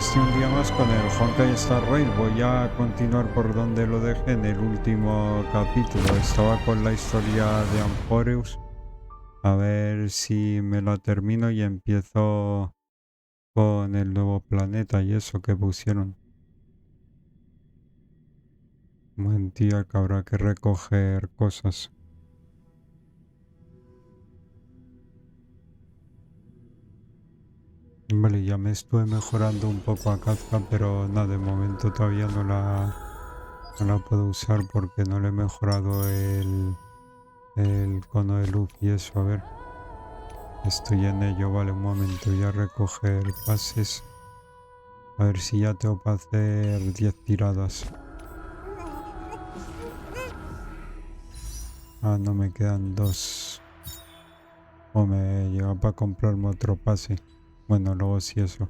estoy un día más con el Honkai Star Rail. Voy a continuar por donde lo dejé en el último capítulo. Estaba con la historia de Amphoreus. A ver si me la termino y empiezo con el nuevo planeta y eso que pusieron. Buen día que habrá que recoger cosas. Vale, ya me estuve mejorando un poco a Kazka, pero nada, de momento todavía no la puedo usar porque no le he mejorado el cono de luz y eso. A ver, estoy en ello. Vale, un momento, voy a recoger pases. A ver si ya tengo para hacer 10 tiradas. Ah, no, me quedan 2. O me llega para comprarme otro pase. Bueno, luego sí eso.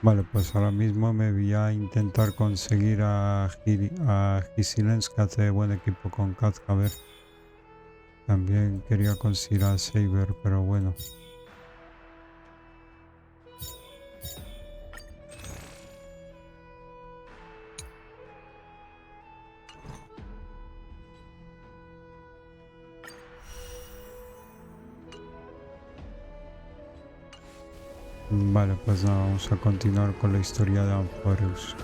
Vale, pues ahora mismo me voy a intentar conseguir a Gisilens, que hace buen equipo con Kazka. A ver, también quería conseguir a Saber, pero bueno. Vale, pues nada, vamos a continuar con la historia de Amphoreus.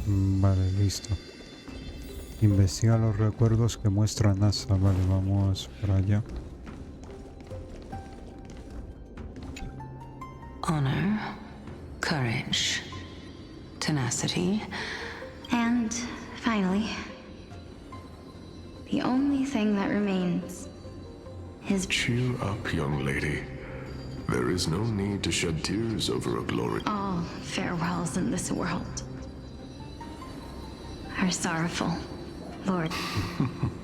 Vale, listo. Investiga los recuerdos que muestra NASA. Vale, vamos para allá. Honor, courage, tenacity, and finally, the only thing that remains is... Cheer up, young lady. There is no need to shed tears over a glory. All farewells in this world are sorrowful, Lord.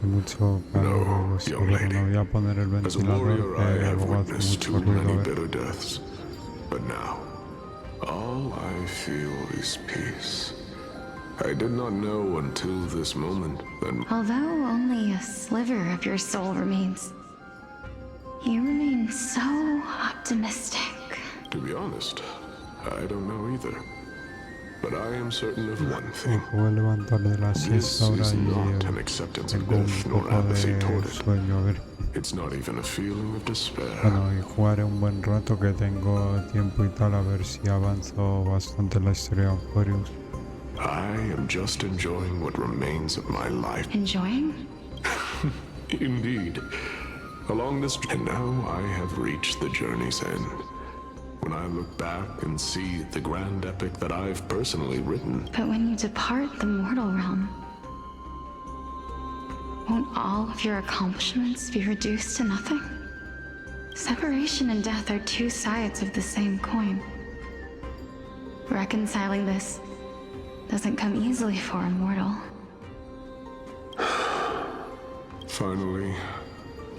Mucho calor, No, young lady. No voy a poner el As a ventilador, warrior, I have luego hace witnessed too mucho ruido. many bitter deaths. But now, all I feel is peace. I did not know until this moment that... Although only a sliver of your soul remains, you remain so optimistic. To be honest, I don't know either. But I am certain of one thing. Voy a levantar de la This siesta ahora is y not an acceptance of tengo un death nor poco apathy de toward it. sueño. A ver. It's not even a feeling of despair. Bueno, y jugaré un buen rato que tengo tiempo y tal, a ver si avanzo bastante en la historia de Amphoreus. I am just enjoying what remains of my life. Enjoying? Indeed. Along this... And now I have reached the journey's end. When I look back and see the grand epic that I've personally written... But when you depart the mortal realm, won't all of your accomplishments be reduced to nothing? Separation and death are two sides of the same coin. Reconciling this doesn't come easily for a mortal. Finally,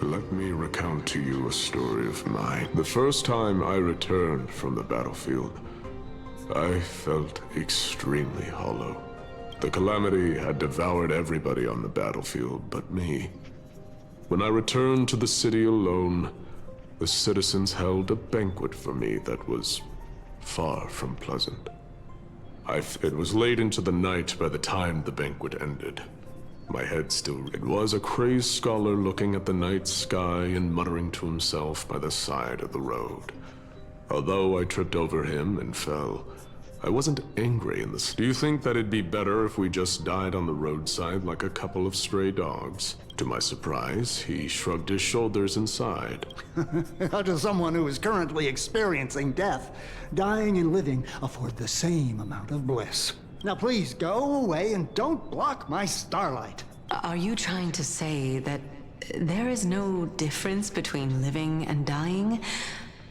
let me recount to you a story of mine. The first time I returned from the battlefield, I felt extremely hollow. The calamity had devoured everybody on the battlefield but me. When I returned to the city alone, the citizens held a banquet for me that was far from pleasant. It was late into the night by the time the banquet ended. My head still... It was a crazed scholar looking at the night sky and muttering to himself by the side of the road. Although I tripped over him and fell, I wasn't angry in the... Do you think that it'd be better if we just died on the roadside like a couple of stray dogs? To my surprise, he shrugged his shoulders and sighed. How does someone who is currently experiencing death, dying and living, afford the same amount of bliss? Now please go away and don't block my starlight. Are you trying to say that there is no difference between living and dying?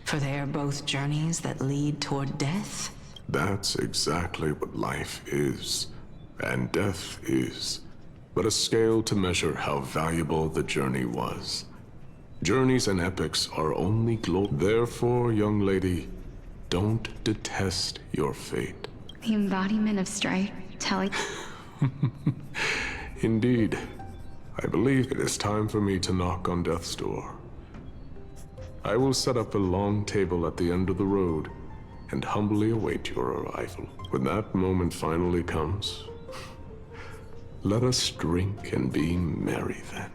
For they are both journeys that lead toward death? That's exactly what life is, and death is. but a scale to measure how valuable the journey was. Journeys and epics are only Therefore, young lady, don't detest your fate. The embodiment of strife, telling... Indeed. I believe it is time for me to knock on death's door. I will set up a long table at the end of the road and humbly await your arrival. When that moment finally comes, let us drink and be merry then.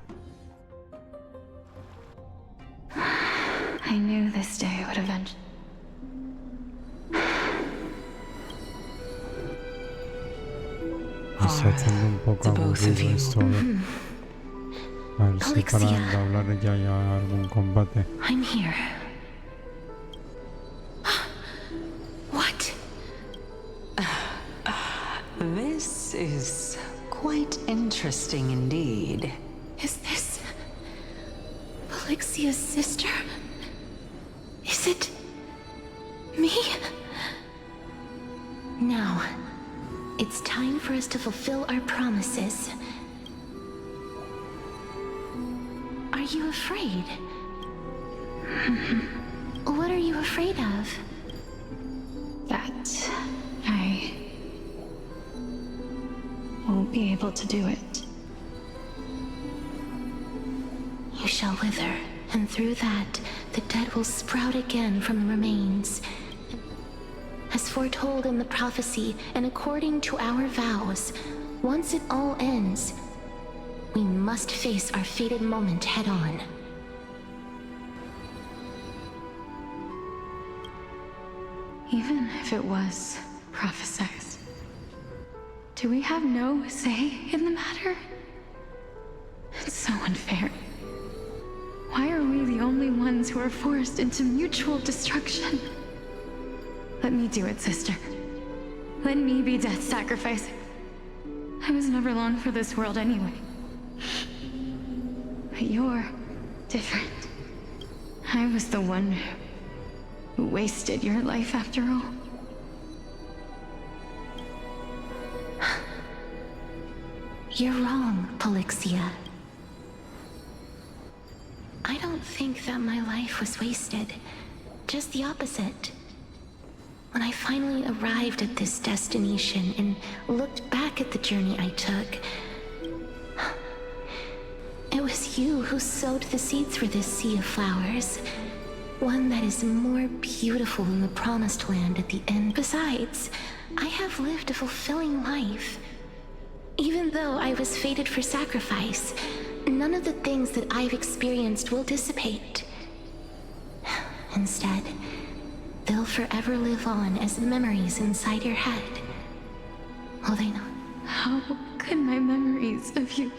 I knew this day would eventually... Me está haciendo un poco aburrido esto. A ver si paran de hablar ya hay algún combate. I'm here. What? This is quite interesting indeed. Is this... Polyxia's sister? Is it... me? Now, it's time for us to fulfill our promises. Are you afraid? What are you afraid of? That I won't be able to do it. You shall wither, and through that, the dead will sprout again from the remains. As foretold in the prophecy, and according to our vows, once it all ends, we must face our fated moment head-on. Even if it was prophesied, do we have no say in the matter? It's so unfair. Why are we the only ones who are forced into mutual destruction? Let me do it, sister. Let me be death's sacrifice. I was never long for this world anyway. But you're different. I was the one who wasted your life after all. You're wrong, Polyxia. I don't think that my life was wasted. Just the opposite. When I finally arrived at this destination and looked back at the journey I took, it was you who sowed the seeds for this sea of flowers. One that is more beautiful than the promised land at the end. Besides, I have lived a fulfilling life. Even though I was fated for sacrifice, none of the things that I've experienced will dissipate. Instead, they'll forever live on as memories inside your head. Will they not? How could my memories of you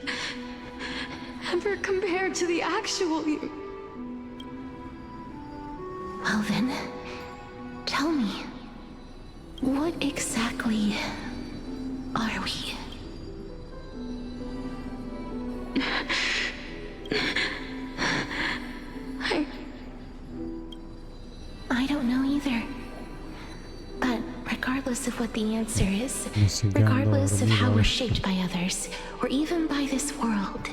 ever compare to the actual you? Well then, tell me, what exactly are we? I don't know either. But regardless of what the answer is, regardless of how we're shaped by others, or even by this world,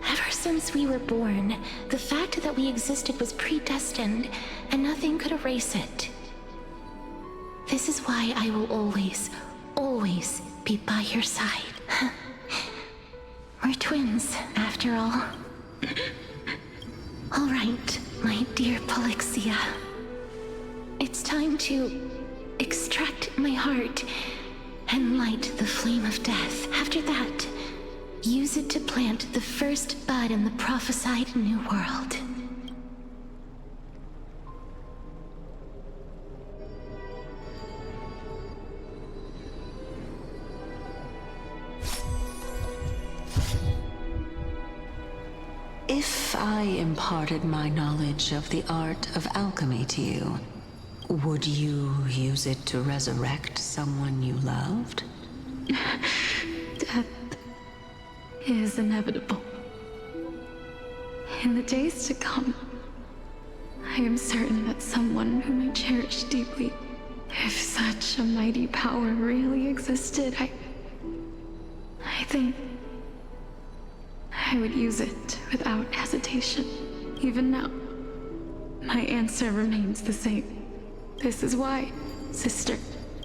ever since we were born, the fact that we existed was predestined, and nothing could erase it. This is why I will always, always be by your side. We're twins, after all. All right, my dear Polyxia. It's time to extract my heart and light the flame of death. After that, use it to plant the first bud in the prophesied new world. If I imparted my knowledge of the art of alchemy to you, would you use it to resurrect someone you loved? Death is inevitable. In the days to come, I am certain that someone whom I cherish deeply, if such a mighty power really existed, I think I would use it without hesitation. Even now, my answer remains the same. This is why, sister,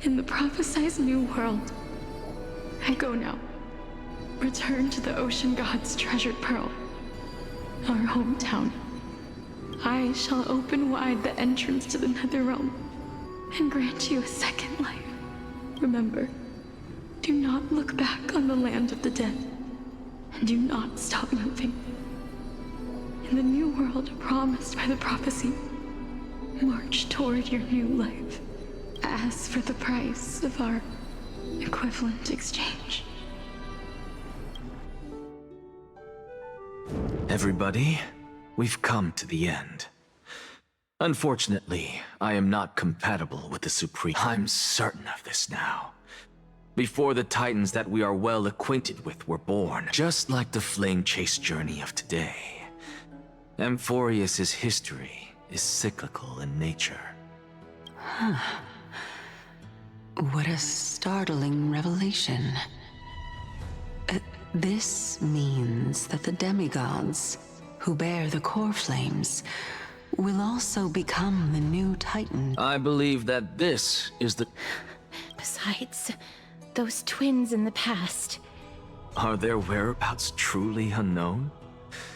in the prophesized new world, I go now. Return to the ocean god's treasured pearl, our hometown. I shall open wide the entrance to the nether realm and grant you a second life. Remember, do not look back on the land of the dead, and do not stop moving. In the new world promised by the prophecy, march toward your new life. Ask for the price of our equivalent exchange. Everybody, we've come to the end. Unfortunately, I am not compatible with the Supreme. I'm certain of this now. Before the Titans that we are well acquainted with were born, just like the flame chase journey of today, Amphoreus' history is cyclical in nature. What a startling revelation. This means that the demigods, who bear the core flames, will also become the new Titan. I believe that this is the... Besides, those twins in the past. Are their whereabouts truly unknown?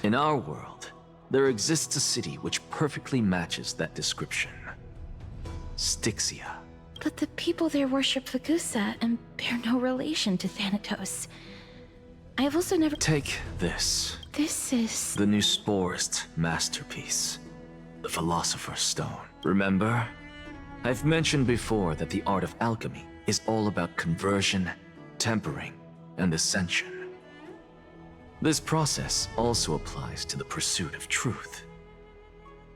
In our world, there exists a city which perfectly matches that description. Styxia. But the people there worship Vagusa and bear no relation to Thanatos. I have also never... Take this. This is... The new Sporist masterpiece. The Philosopher's Stone. Remember? I've mentioned before that the art of alchemy is all about conversion, tempering, and ascension. This process also applies to the pursuit of truth.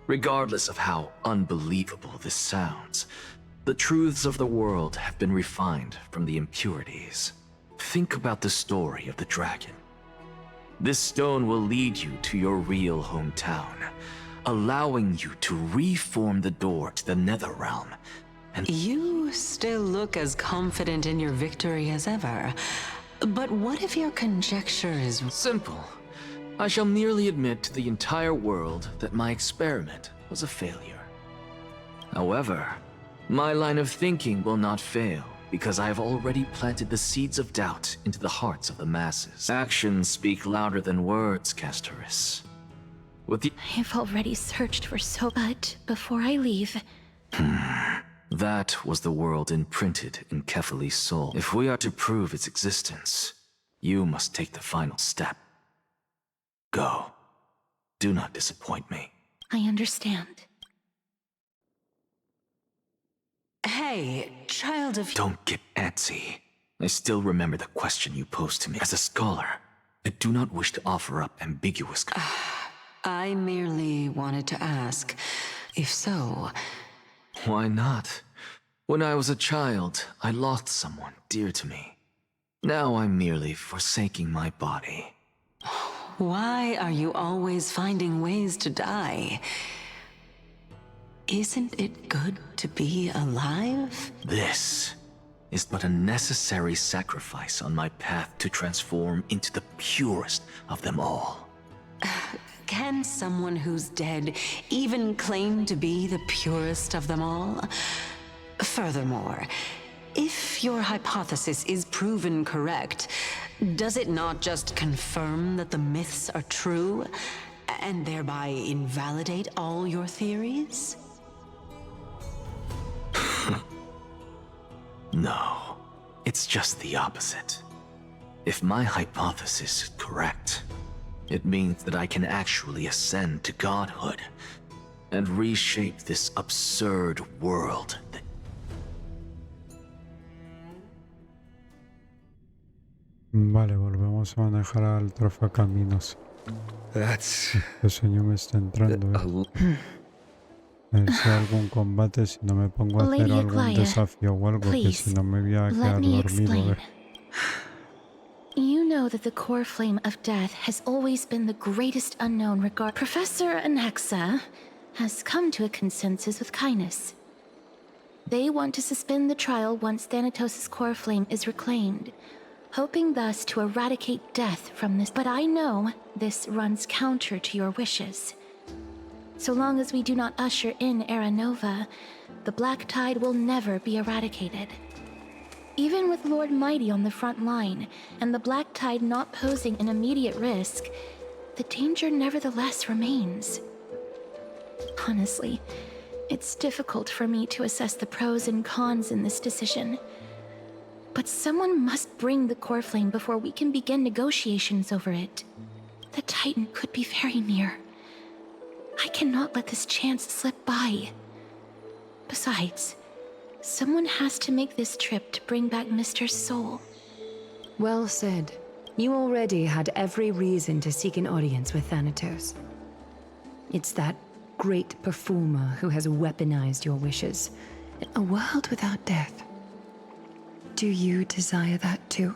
Regardless of how unbelievable this sounds, the truths of the world have been refined from the impurities. Think about the story of the dragon. This stone will lead you to your real hometown, allowing you to reform the door to the nether realm. And You still look as confident in your victory as ever. But what if your conjecture is simple. I shall merely admit to the entire world that my experiment was a failure. However, my line of thinking will not fail, because I have already planted the seeds of doubt into the hearts of the masses. Actions speak louder than words, Castorus. With the... I have already searched for so... But before I leave... That was the world imprinted in Kefali's soul. If we are to prove its existence, you must take the final step. Go. Do not disappoint me. I understand. Hey, child of... Don't get antsy. I still remember the question you posed to me. As a scholar, I do not wish to offer up ambiguous... I merely wanted to ask, if so... Why not? When I was a child, I lost someone dear to me. Now I'm merely forsaking my body. Why are you always finding ways to die? Isn't it good to be alive? This is but a necessary sacrifice on my path to transform into the purest of them all. Can someone who's dead even claim to be the purest of them all? Furthermore, if your hypothesis is proven correct, does it not just confirm that the myths are true, and thereby invalidate all your theories? No, it's just the opposite. If my hypothesis is correct, it means that I can actually ascend to godhood and reshape this absurd world that... Vale, volvemos a manejar al trofacaminos. That's... El sueño me está entrando, Si algún combate, si no me pongo a hacer Lady algún Aglaya, desafío o algo, que si no me voy a let quedar me dormido. explain. You know that the core flame of death has always been the greatest unknown regard. Professor Anaxa has come to a consensus with Kindness. They want to suspend the trial once Thanatos' core flame is reclaimed. hoping thus to eradicate death from this. But I know this runs counter to your wishes. So long as we do not usher in Era Nova, the Black Tide will never be eradicated. Even with Lord Mighty on the front line, and the Black Tide not posing an immediate risk, the danger nevertheless remains. Honestly, it's difficult for me to assess the pros and cons in this decision. But someone must bring the core flame before we can begin negotiations over it. The Titan could be very near. I cannot let this chance slip by. Besides, someone has to make this trip to bring back Mr. Soul. Well said. You already had every reason to seek an audience with Thanatos. It's that great performer who has weaponized your wishes. A world without death. Do you desire that too?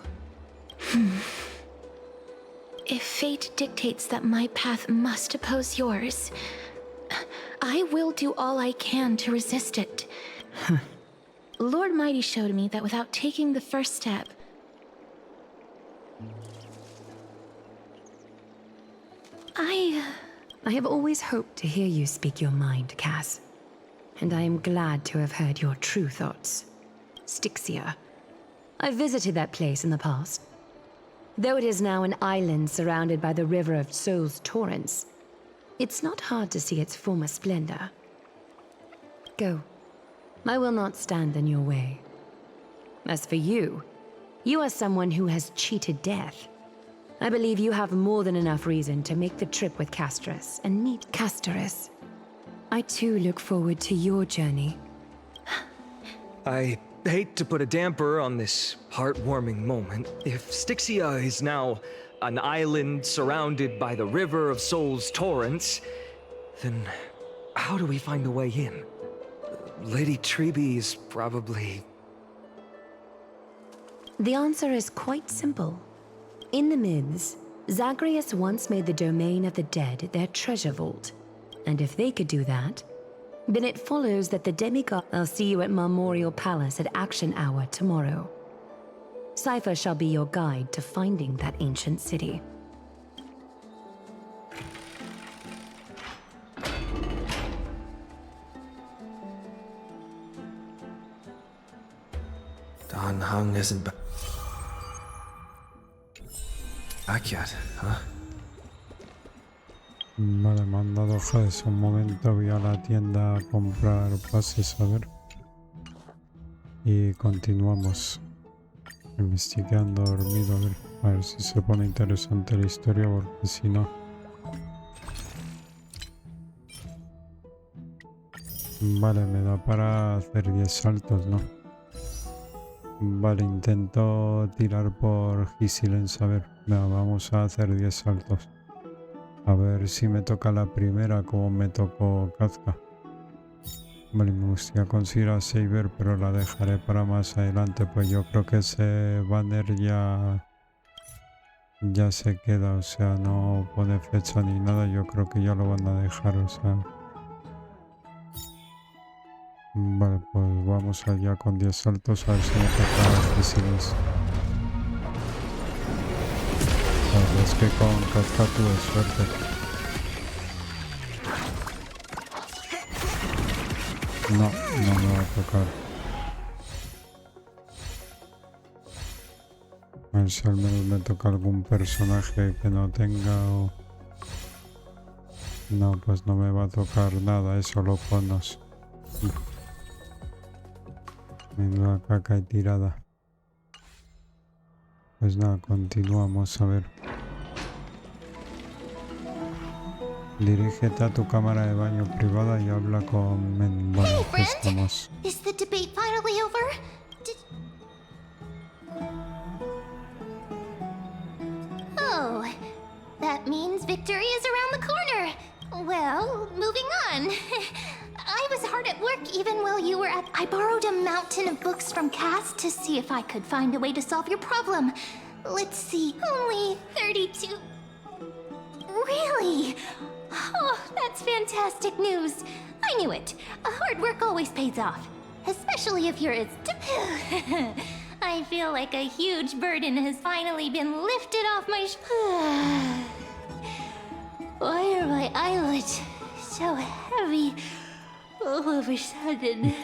If fate dictates that my path must oppose yours, I will do all I can to resist it. Lord Mighty showed me that without taking the first step, I have always hoped to hear you speak your mind, Cass. And I am glad to have heard your true thoughts. Styxia. I visited that place in the past. Though it is now an island surrounded by the river of Soul's torrents, it's not hard to see its former splendor. Go. I will not stand in your way. As for you, you are someone who has cheated death. I believe you have more than enough reason to make the trip with Casterus and meet Casterus. I too look forward to your journey. I hate to put a damper on this heartwarming moment. If Styxia is now an island surrounded by the river of Soul's torrents, then how do we find the way in? Lady Treby is probably... The answer is quite simple. In the myths, Zagreus once made the domain of the dead their treasure vault. And if they could do that, then it follows that the demigod... I'll see you at Memorial Palace at Action Hour tomorrow. Cypher shall be your guide to finding that ancient city. Don Hung isn't back yet, huh? Vale, me han dado jades un momento, voy a la tienda a comprar pases, a ver. Y continuamos. Me estoy quedando dormido, a ver si se pone interesante la historia, porque si no... Vale, me da para hacer 10 saltos, ¿no? Vale, intento tirar por Gisilens, a ver. Venga, vamos a hacer 10 saltos. A ver si me toca la primera como me tocó Kazka. Vale, me gustaría conseguir a Saber, pero la dejaré para más adelante, pues yo creo que ese banner ya se queda, o sea, no pone fecha ni nada, yo creo que ya lo van a dejar, o sea... Vale, pues vamos allá con 10 saltos, a ver si me toca difíciles. La verdad es que con Kazka tuve suerte. No, no me va a tocar. A ver si al menos me toca algún personaje que no tenga o... No, pues no me va a tocar nada, es solo conos. Menuda caca y tirada. Pues nada, continuamos a ver. Dirígete a tu cámara de baño privada y habla con Men. Vale, pues estamos. Is the debate finally over? Oh, that means victory is around the corner. Well, moving on. I was hard at work even while you were at... I borrowed a mountain of books from Cass to see if I could find a way to solve your problem. Let's see, only 32... Really? Oh, that's fantastic news. I knew it. Hard work always pays off. Especially if you're as... I I feel like a huge burden has finally been lifted off my Why are my eyelids so heavy all of a sudden?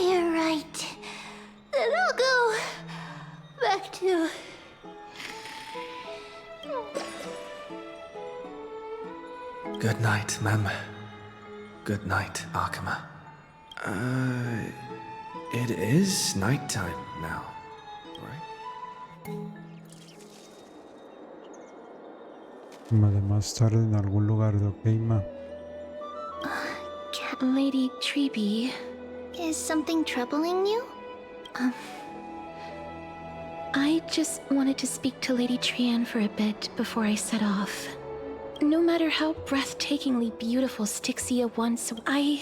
You're right. Then I'll go back to... Good night, ma'am. Good night, Akama. It is nighttime now, right? Vale, más tarde en algún lugar de Okeima. Lady Treeby, is something troubling you? I just wanted to speak to Lady Trian for a bit before I set off. No matter how breathtakingly beautiful Styxia once, I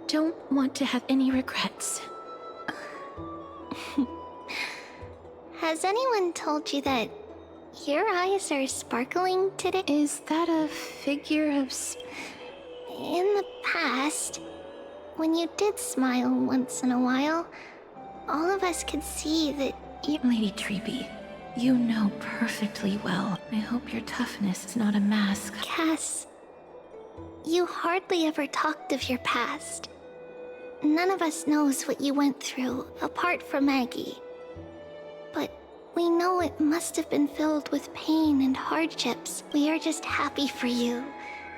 don't want to have any regrets. Has anyone told you that your eyes are sparkling today? Is that a figure of... In the past, when you did smile once in a while, all of us could see that you... Lady Treeby, you know perfectly well. I hope your toughness is not a mask. Cass, you hardly ever talked of your past. None of us knows what you went through, apart from Maggie. But we know it must have been filled with pain and hardships. We are just happy for you,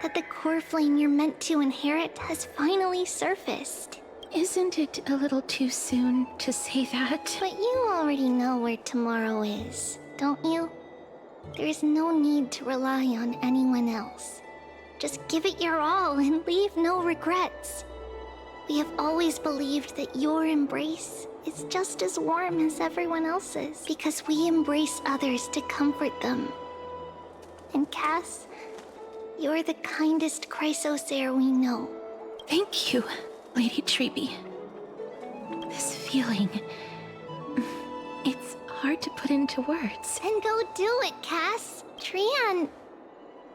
that the core flame you're meant to inherit has finally surfaced. Isn't it a little too soon to say that? But you already know where tomorrow is, don't you? There's no need to rely on anyone else. Just give it your all and leave no regrets. We have always believed that your embrace is just as warm as everyone else's, because we embrace others to comfort them. And Cass, you're the kindest Chrysosaur we know. Thank you, Lady Treeby. This feeling... it's hard to put into words. Then go do it, Cass. Trian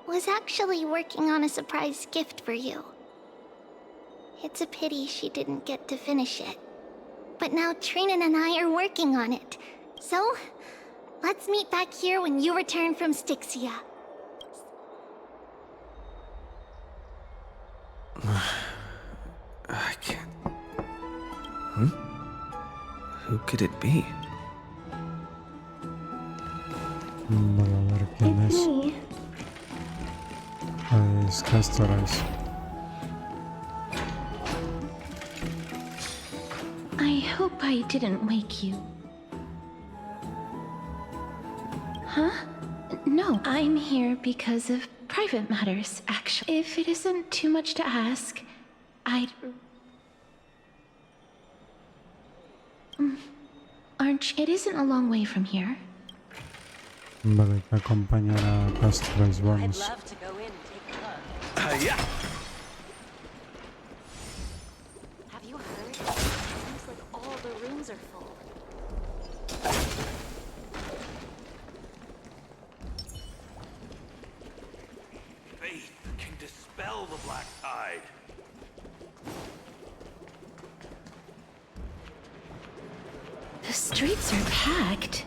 was actually working on a surprise gift for you. It's a pity she didn't get to finish it. But now Trinan and I are working on it. So, let's meet back here when you return from Styxia. I can't... Who could it be? Vale, a ver quién es. Me. Es Castorais. I hope I didn't wake you. Huh? No, I'm here because of private matters, actually. If it isn't too much to ask, I'd... Aren't you? It isn't a long way from here. Vale, que acompañar a Castorais, I'd vamos. love to go in and take a look. Yeah. Have you heard? It seems like all the rooms are full. Faith can dispel the black tide. The streets are packed.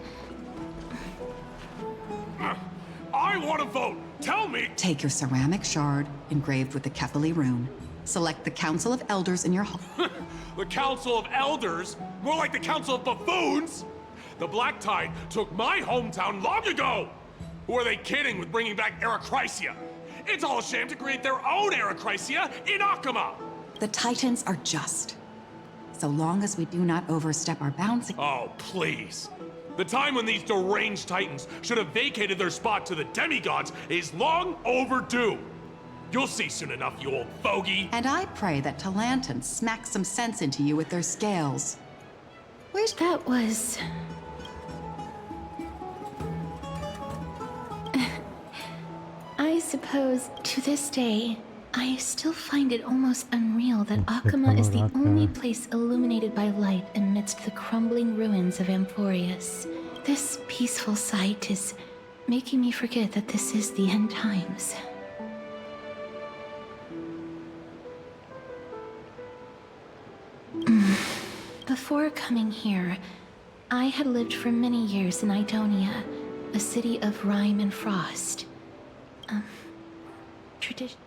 I want to vote! Tell me! Take your ceramic shard, engraved with the Kefali rune. Select the Council of Elders in your home. The Council of Elders? More like the Council of Buffoons! The Black Tide took my hometown long ago! Who are they kidding with bringing back Arachrysia? It's all a sham to create their own Arachrysia in Akama! The Titans are just. So long as we do not overstep our bounds. Oh, please. The time when these deranged Titans should have vacated their spot to the demigods is long overdue. You'll see soon enough, you old fogey. And I pray that Talantan smacks some sense into you with their scales. Where's that was... I suppose, to this day, I still find it almost unreal that Akama is the only place illuminated by light amidst the crumbling ruins of Amphoreus. This peaceful sight is making me forget that this is the end times. Before coming here, I had lived for many years in Idonia, a city of rime and frost. Tradition.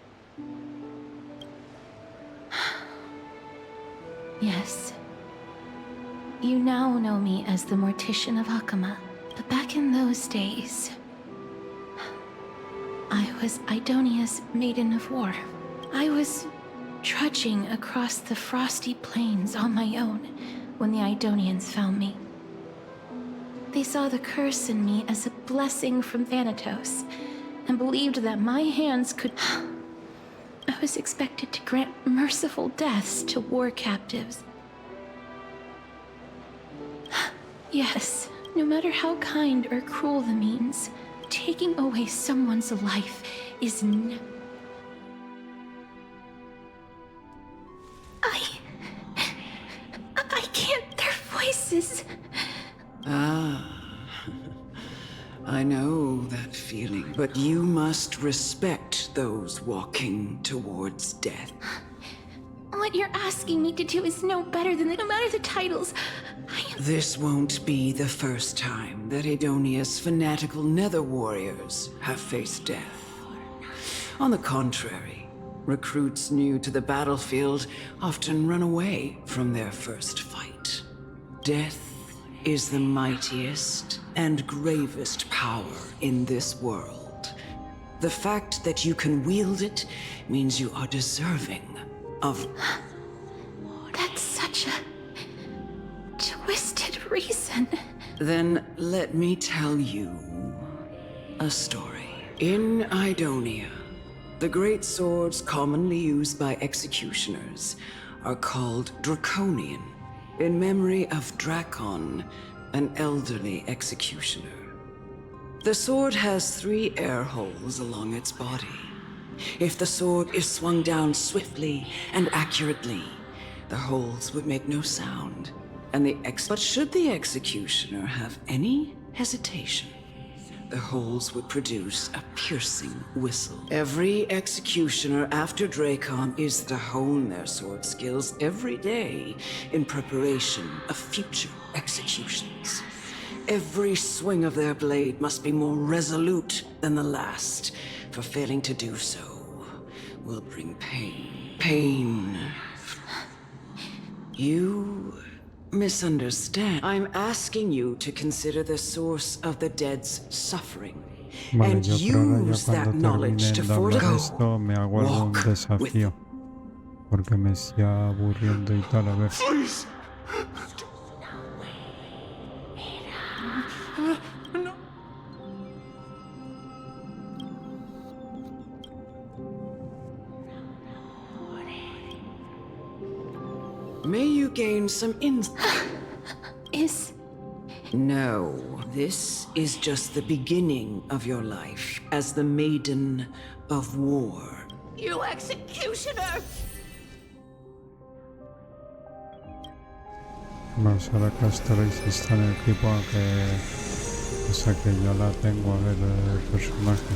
Yes. You now know me as the Mortician of Hakama, but back in those days, I was Idonia's Maiden of War. I was trudging across the frosty plains on my own when the Idonians found me. They saw the curse in me as a blessing from Thanatos, and believed that my hands could... I was expected to grant merciful deaths to war captives. Yes, no matter how kind or cruel the means, taking away someone's life is I can't... Their voices... I know that feeling, but you must respect those walking towards death. What you're asking me to do is no better than no matter the titles. This won't be the first time that Idonia's fanatical nether warriors have faced death. On the contrary, recruits new to the battlefield often run away from their first fight. Death is the mightiest and gravest power in this world. The fact that you can wield it means you are deserving of... That's such a twisted reason. Then let me tell you a story. In Idonia, the great swords commonly used by executioners are called Draconian, in memory of Drakon, an elderly executioner. The sword has 3 air holes along its body. If the sword is swung down swiftly and accurately, the holes would make no sound, and but should the executioner have any hesitation, the holes would produce a piercing whistle. Every executioner after Drakon is to hone their sword skills every day in preparation of future executions. Every swing of their blade must be more resolute than the last, for failing to do so will bring pain. Pain. You misunderstand. I'm asking you to consider the source of the dead's suffering and use that knowledge to fortify. Esto me aguardo un desafío porque me está aburriendo y tal, a ver. Please! May you gain some insight. No, this is just the beginning of your life as the Maiden of War. You executioner! Vamos a ver que estaréis está en el equipo que... O sea que ya la tengo, a ver, el personaje.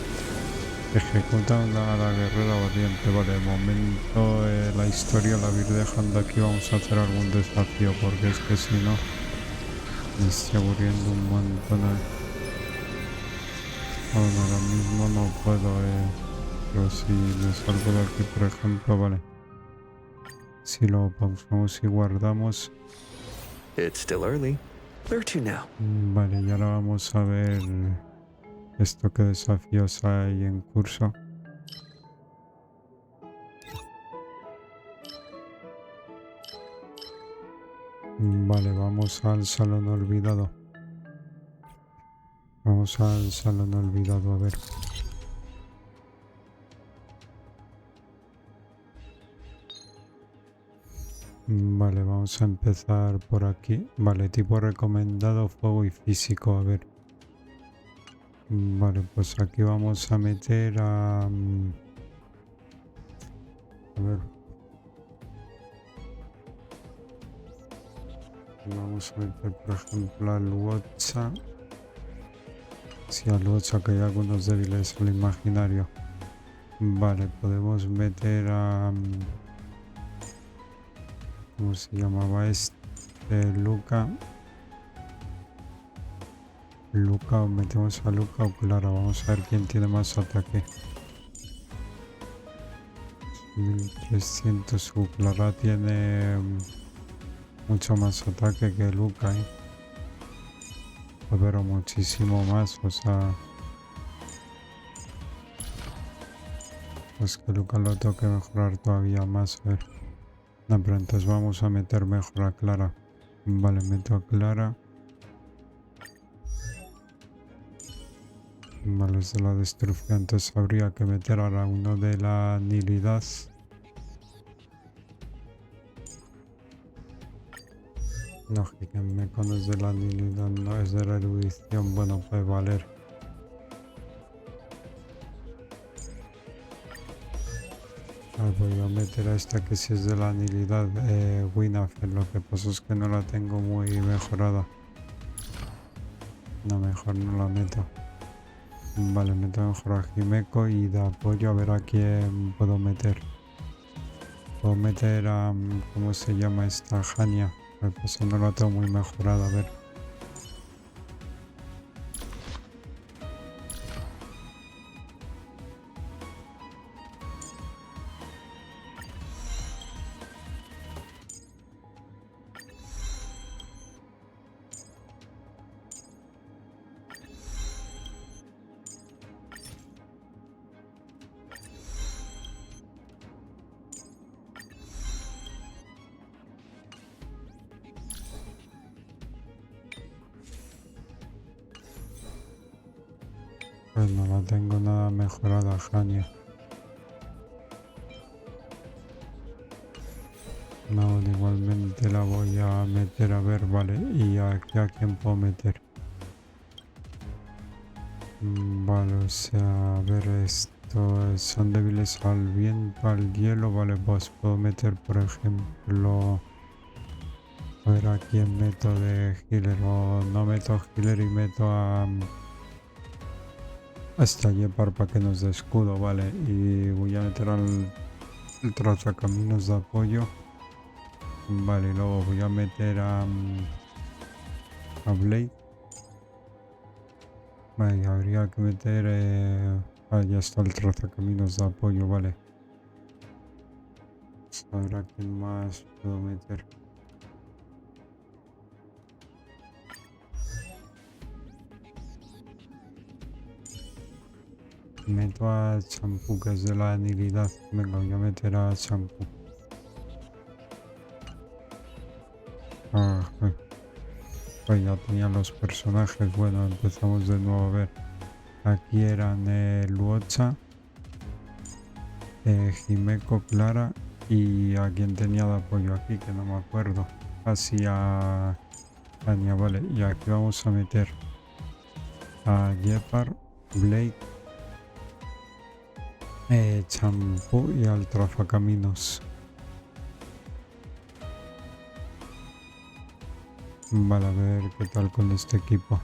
Ejecuta a la guerrera valiente. Vale, de momento la historia la voy a ir dejando aquí. Vamos a hacer algún desafío porque es que si no me estoy aburriendo un montón. Bueno, ahora mismo no puedo, pero si me salgo de aquí, por ejemplo, vale. Si lo pausamos y guardamos. It's still early. Where to now? Vale, y ahora vamos a ver esto que desafíos hay en curso. Vale, vamos al salón olvidado. Vamos al salón olvidado, a ver. Vale, vamos a empezar por aquí. Vale, tipo recomendado, fuego y físico, a ver. Vale, pues aquí vamos a meter a ver. Vamos a meter, por ejemplo, al WhatsApp. Sí, al WhatsApp, que hay algunos débiles al imaginario. Vale, podemos meter a... ¿cómo se llamaba este? Luca. Luca, o metemos a Luca o Clara. Vamos a ver quién tiene más ataque. 1300. Clara tiene mucho más ataque que Luca, pero muchísimo más, o sea, pues que Luca lo tengo que mejorar todavía más. A ver, no, pero entonces vamos a meter mejor a Clara. Vale, meto a Clara. Vale, es de la destrucción, entonces habría que meter ahora uno de la nilidad. No, que me conoces de la nilidad, no es de la erudición. Bueno, puede valer. Voy a meter a esta que si es de la nilidad, Winafel. Lo que pasa es que no la tengo muy mejorada. No, mejor no la meto. Vale, meto mejor a Himeko y de apoyo a ver a quién puedo meter. Puedo meter a... ¿cómo se llama esta? Hania. Pues no la tengo muy mejorada, a ver. Pues no la tengo nada mejorada, Hania. No, igualmente la voy a meter, a ver, vale. ¿Y aquí a quién puedo meter? Vale, o sea, a ver, esto son débiles al viento, al hielo, vale, pues puedo meter, por ejemplo, a ver a quién meto de healer, o no meto healer y meto a esta Yepar para que nos dé escudo, vale, y voy a meter al tracaminos de apoyo, vale, luego voy a meter a Blade. Vale, habría que meter... ya está el trazacaminos de apoyo, vale. Ahora quién más puedo meter. Meto a Champú, que es de la anilidad. Venga, voy a meter a Champú. Pues ya tenía los personajes. Bueno, empezamos de nuevo a ver. Aquí eran Luocha, Himeko, Clara y a quien tenía de apoyo aquí, que no me acuerdo. Así a Anya, vale. Y aquí vamos a meter a Yepar, Blade, Champú y al Trafacaminos. Vale, a ver qué tal con este equipo.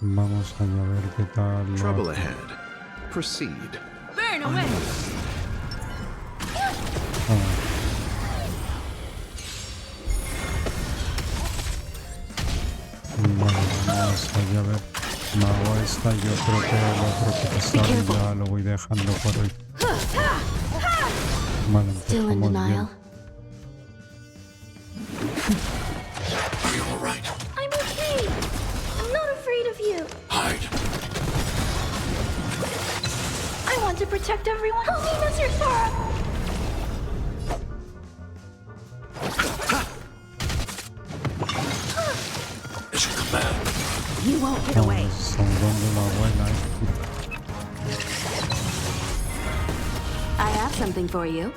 Vamos a ver qué tal. Trouble ahead. Proceed. Burn away. Vale, vamos allá a ver. Mago esta, yo creo que el otro que está ya lo voy dejando por hoy. Vale, empezamos bien. I'm okay. I'm not afraid of you. Hide. I want to protect everyone. Help me, Mr. Sora. It's your command. You won't get away. Son dando la buena. I have something for you.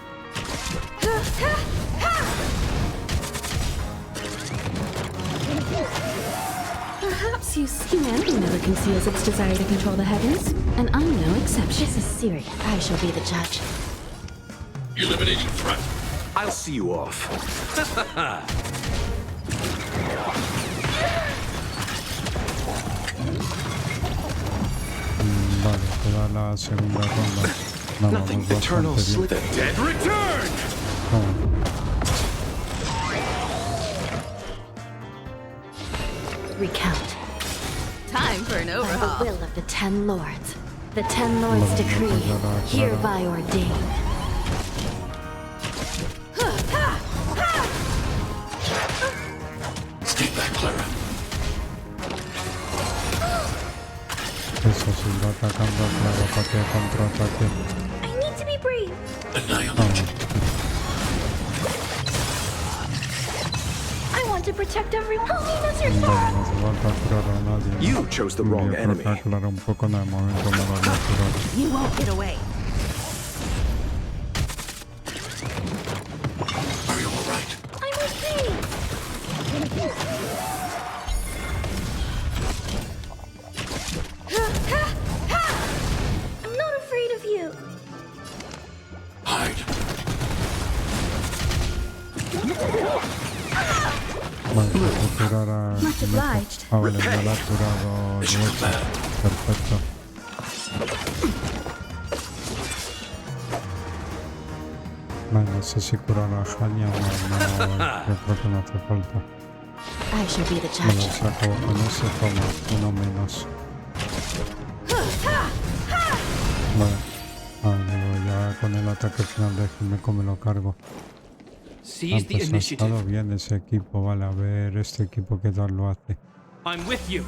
Perhaps humanity never conceals its desire to control the heavens, and I'm no exception. This is serious. I shall be the judge. Eliminating threat. I'll see you off. Vale, te da la segunda ronda. No, Nothing vamos eternal bastante slip. bien. The dead return! Recount. Time for an By overhaul. the will of the Ten Lords. The Ten Lords decree, hereby ordain. Stay back, Clara. Eso sí, va atacando a Clara para que contraataque. I need to be brave. Annihilate. I want to protect everyone. Help me, Vale, Mr. no hace falta curar a nadie. You chose the wrong Yo creo enemy. que a Clara un poco, no, de momento me lo voy a curar. You won't get away. Are you alright? I'm okay. I'm not afraid of you. Hide. Vale, tengo que curar a... Much obliged. Ah, vale, ya la ha curado el hueso. Perfecto. Vale, no sé si curar a Hania o no, yo creo que no hace falta. I shall be the Me lo judge. saco con ese, toma, uno menos. Vale. Luego ya con el ataque final de Jimeco me lo cargo. Seize the Pues ha initiative. estado bien ese equipo, vale, a ver este equipo qué tal lo hace. I'm with you.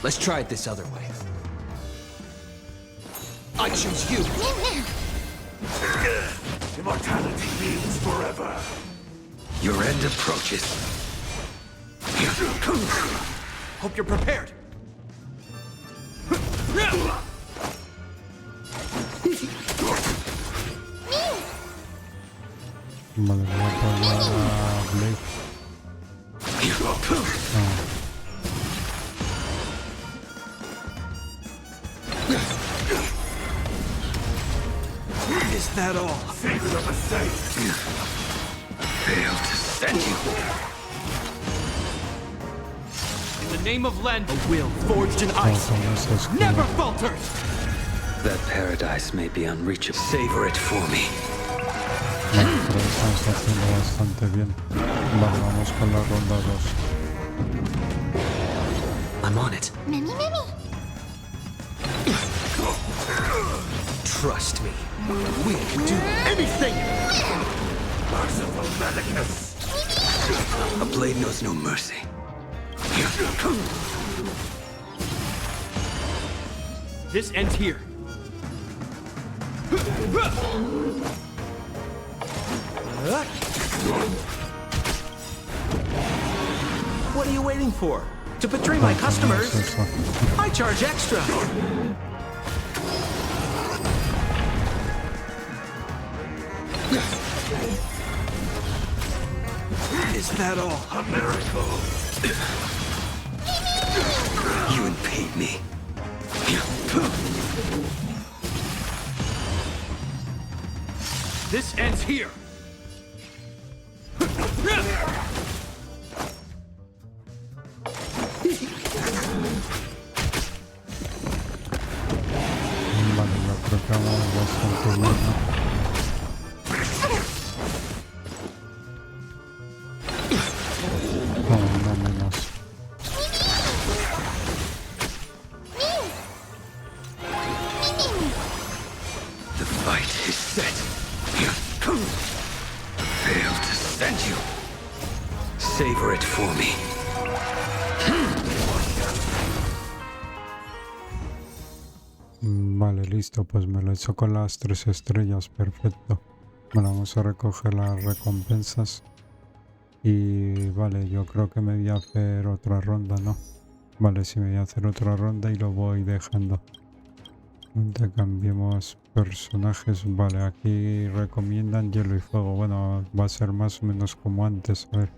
Let's try it this other way. I choose you. Immortality means forever. Your end approaches. Hope you're prepared. Vale, voy a poner a Blake. Is that all? Secret of the safe. Failed to send you. In the name of Len, a will forged in ice Con ese escudo. never falters. That paradise may be unreachable. Savor it for me. Vale, pero estamos haciendo bastante bien. Vale, vamos con la ronda 2. I'm on it. Many. Trust me. We can do anything. Merciful Medicus. A blade knows no mercy. This ends here. What are you waiting for? To betray my customers? I charge extra. Is that all? A miracle. You impede me. This ends here. Vale, yo creo que vamos bastante bien, ¿no? No menos. The fight is set. Failed to send you. Savor it for me. Vale, listo, pues me lo he hecho con las 3 estrellas, perfecto. Bueno, vamos a recoger las recompensas. Y vale, yo creo que me voy a hacer otra ronda, ¿no? Vale, sí, me voy a hacer otra ronda y lo voy dejando. Cambiemos personajes. Vale, aquí recomiendan hielo y fuego. Bueno, va a ser más o menos como antes, a ver.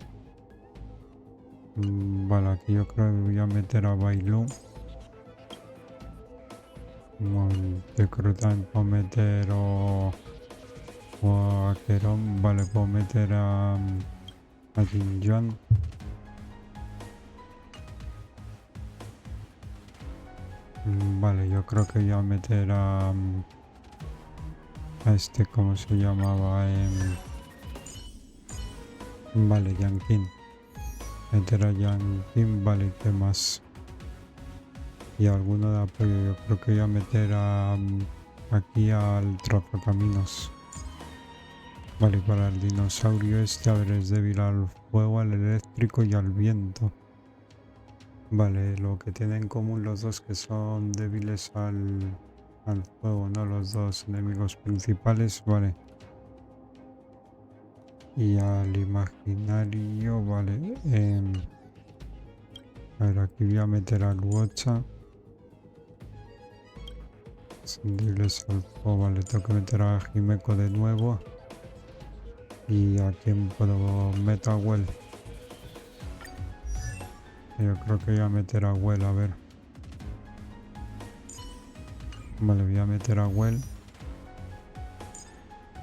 Vale, aquí yo creo que voy a meter a Bailu. Yo creo que también puedo meter o a Kerón. Vale, puedo meter a Jinjan. Vale, yo creo que voy a meter a este, ¿cómo se llamaba? Vale, Yankin. Meter a Yankin, vale, ¿qué más? Y alguno de apoyo. Yo creo que voy a meter a aquí al trapacaminos. Vale, para el dinosaurio este, a ver, es débil al fuego, al eléctrico y al viento. Vale, lo que tienen en común los dos que son débiles al fuego, ¿no? Los dos enemigos principales, vale. Y al imaginario, vale. A ver, aquí voy a meter al Wocha. Son débiles al fuego, vale. Tengo que meter a Himeko de nuevo. ¿Y a quién puedo meter? A Well. Yo creo que voy a meter a Well, a ver. Vale, voy a meter a Well.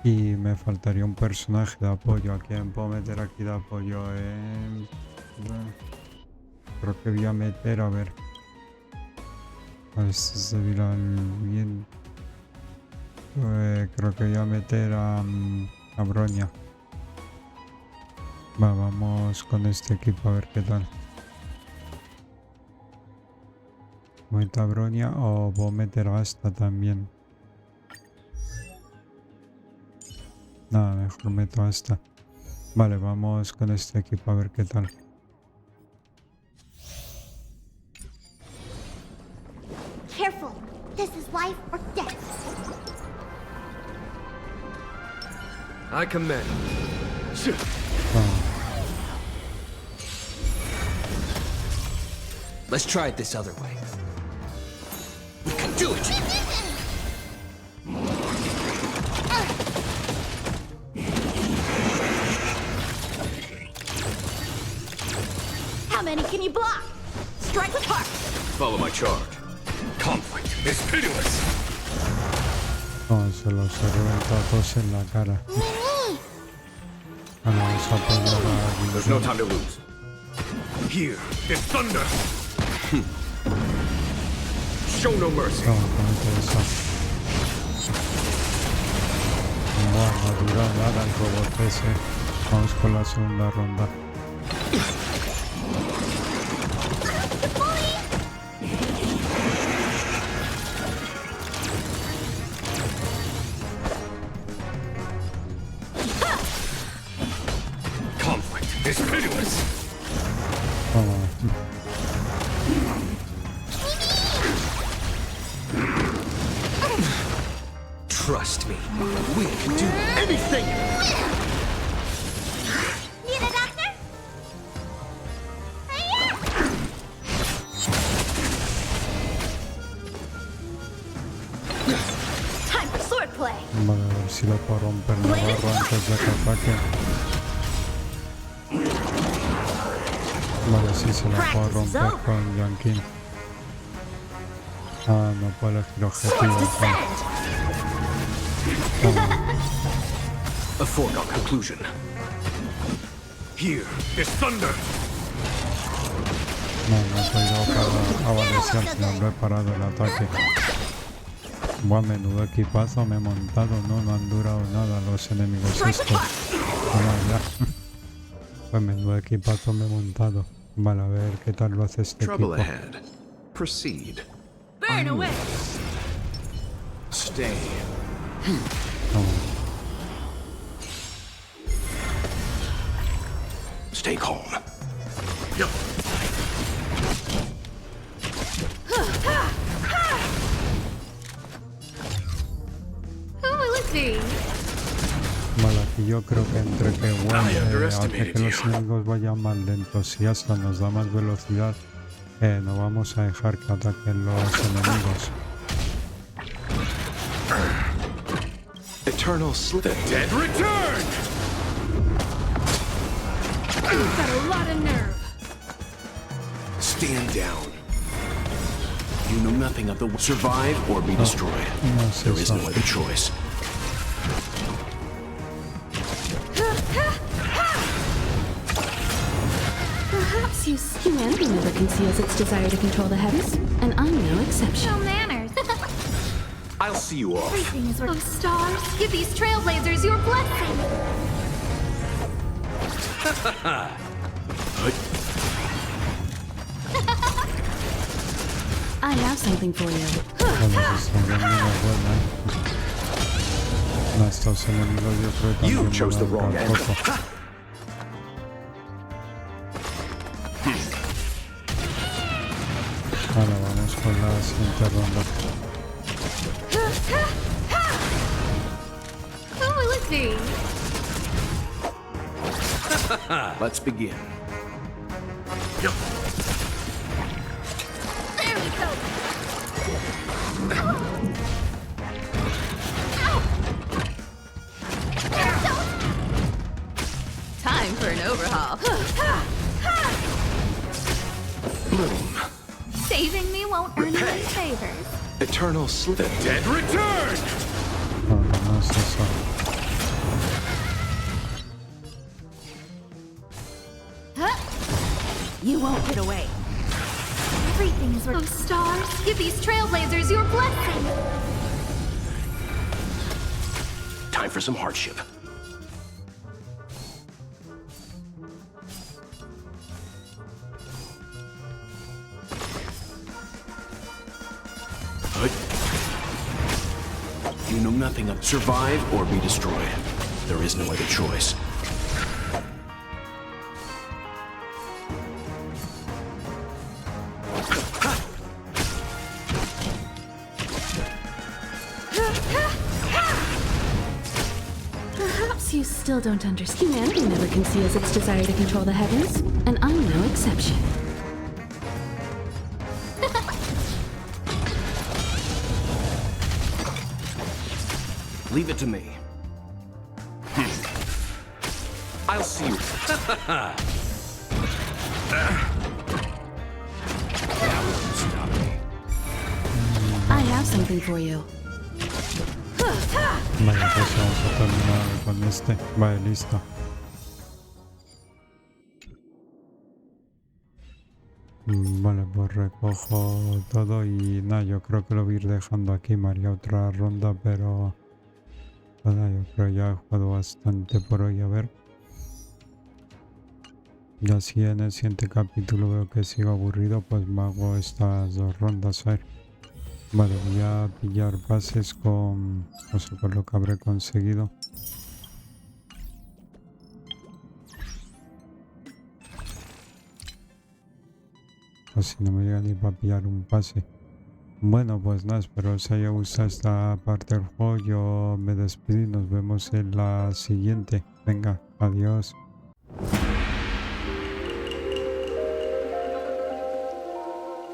Y me faltaría un personaje de apoyo. ¿A quién puedo meter aquí de apoyo? Creo que voy a meter, a ver. A ver si es débil al bien. Creo que voy a meter a Broña. Vamos con este equipo a ver qué tal. ¿Meto a Broña o voy a meter a esta también? Nada, mejor meto a esta. Vale, vamos con este equipo a ver qué tal. Careful. This is life or death. I commend. Let's try it this other way. We can do it! How many can you block? Strike with heart. Follow my charge. Conflict is pitiless. No, se los he reventado todos en la cara. Vamos a apoyar a... There's no time to lose. Here is thunder. Show no mercy. No, con eso. Bueno, dura nada el robot ese. Vamos con la segunda ronda. Conflict is pitiless. Trust me, we can do anything! Need a doctor? Time for swordplay. Vale, a ver si lo puedo romper la barra antes de que ataque. Vale, sí se la puedo romper con Yankin. Ah, no puedo elegir objetivo. A foregone conclusion. Here is thunder. No he podido parar. Ah, vale, sí, al final lo he parado el ataque. Buah, menudo equipazo me he montado, no han durado nada los enemigos estos. Ya. Pues menudo equipazo me he montado. Vale, a ver qué tal lo hace este equipo. Proceed. Burn away. Stay. Stay calm. Yep. Vale, aquí yo creo que entre que hace que los enemigos vayan más lentos y hasta nos da más velocidad, no vamos a dejar que ataquen los enemigos. Eternal sleep. The dead return! You've got a lot of nerve. Stand down. You know nothing of the survive or be destroyed. There is no other choice. Perhaps humanity never conceals its desire to control the heavens, and I'm no exception. No manners. I'll see you off. Everything is worth. Oh, stars, give these trailblazers your blessing. I have something for you. You chose the wrong end. Ahora vamos con la siguiente ronda. Who will it be? Let's begin. There we go. Time for an overhaul. Bloom. Saving me won't earn you any favors. Eternal slip. The dead return! No es eso. You won't get away. Everything is worth. Oh, stars, give these trailblazers your blessing. Time for some hardship. You know nothing of survive or be destroyed. There is no other choice. Perhaps you still don't understand. Humanity never conceals its desire to control the heavens, and I'm no exception. Leave it to me. I'll see you. That won't stop me. I have something for you. Vale, pues vamos a terminar con este. Vale, listo. Vale, pues recojo todo y nada, yo creo que lo voy a ir dejando aquí. Me haría otra ronda, pero nada, yo creo que ya he jugado bastante por hoy. A ver. Y así en el siguiente capítulo veo que sigo aburrido, pues me hago estas dos rondas. A ver. Vale, voy a pillar bases con, no sé, con lo que habré conseguido. Así no me llega ni para pillar un pase. Bueno, pues nada, espero os haya gustado esta parte del juego. Yo me despido y nos vemos en la siguiente. Venga, adiós.